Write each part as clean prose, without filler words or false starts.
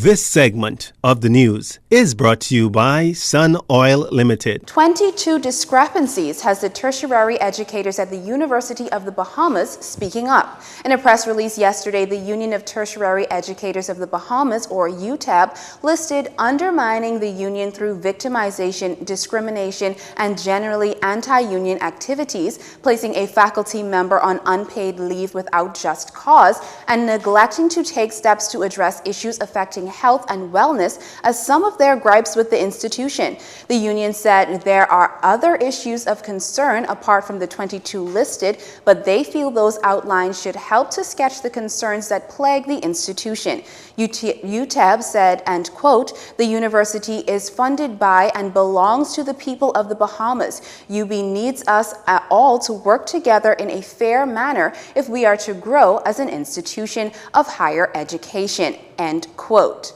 This segment of the news is brought to you by Sun Oil Limited. 22 discrepancies has the tertiary educators at the University of the Bahamas speaking up. In a press release yesterday, the Union of Tertiary Educators of the Bahamas, or UTEB, listed undermining the union through victimization, discrimination, and generally anti-union activities, placing a faculty member on unpaid leave without just cause, and neglecting to take steps to address issues affecting health and wellness as some of their gripes with the institution. The union said there are other issues of concern apart from the 22 listed, but they feel those outlined should help to sketch the concerns that plague the institution. UTEB said, and quote, "The university is funded by and belongs to the people of the Bahamas. UB needs us all to work together in a fair manner if we are to grow as an institution of higher education," end quote.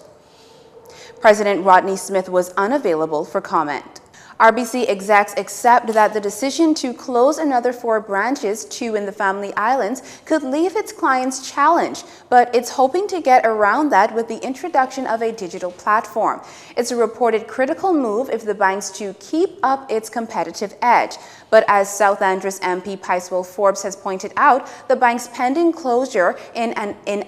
President Rodney Smith was unavailable for comment. RBC execs accept that the decision to close another 4 branches, 2 in the Family Islands, could leave its clients challenged, but it's hoping to get around that with the introduction of a digital platform. It's a reported critical move if the banks to keep up its competitive edge. But as South Andros MP Picewell Forbes has pointed out, the bank's pending closure in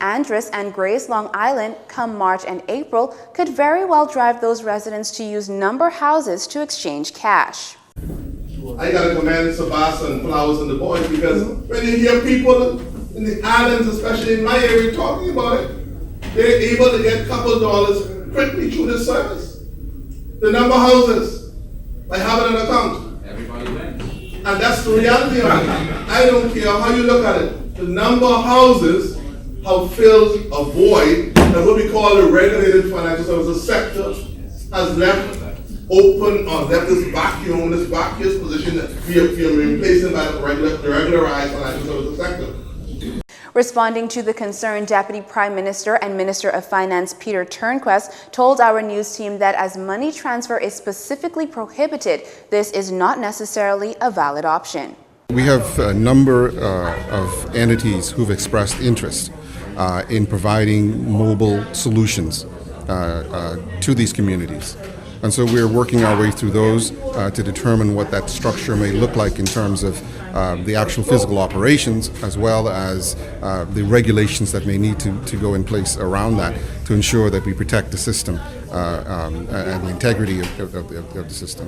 Andros and Grace Long Island come March and April could very well drive those residents to use number houses to exchange cash. I gotta commend Sabas and Flowers and the boys, because when you hear people in the islands, especially in my area, talking about it, they're able to get a couple dollars quickly through this service. The number houses, by having an account. Everybody wins. And that's the reality of it. I don't care how you look at it. The number of houses have filled a void that what we call the regulated financial services sector has left open, or left this vacuum, this vacuous position that we are replacing by the regularized financial services sector. Responding to the concern, Deputy Prime Minister and Minister of Finance Peter Turnquest told our news team that as money transfer is specifically prohibited, this is not necessarily a valid option. We have a number of entities who've expressed interest in providing mobile solutions to these communities. And so we're working our way through those to determine what that structure may look like in terms of the actual physical operations, as well as the regulations that may need to go in place around that to ensure that we protect the system and the integrity of the system.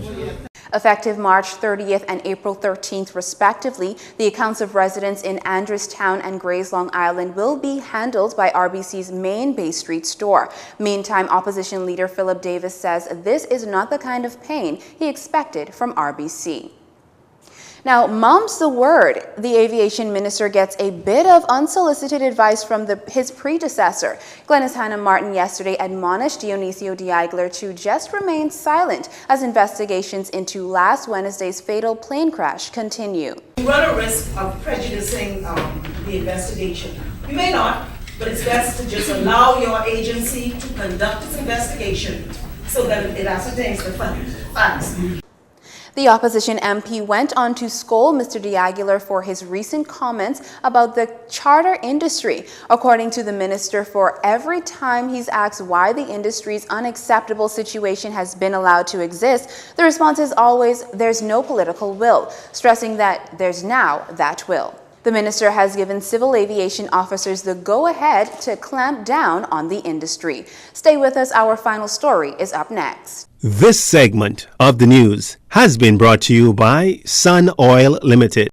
Effective March 30th and April 13th, respectively, the accounts of residents in Andros Town and Grace Long Island will be handled by RBC's main Bay Street store. Meantime, opposition leader Philip Davis says this is not the kind of pain he expected from RBC. Now, mom's the word. The aviation minister gets a bit of unsolicited advice from his predecessor. Glenys Hannah Martin yesterday admonished Dionisio Diagler to just remain silent as investigations into last Wednesday's fatal plane crash continue. You run a risk of prejudicing the investigation. You may not, but it's best to just allow your agency to conduct its investigation so that it ascertains the facts. The opposition MP went on to scold Mr. Diagler for his recent comments about the charter industry. According to the minister, for every time he's asked why the industry's unacceptable situation has been allowed to exist, the response is always, "There's no political will," stressing that there's now that will. The minister has given civil aviation officers the go-ahead to clamp down on the industry. Stay with us, our final story is up next. This segment of the news has been brought to you by Sun Oil Limited.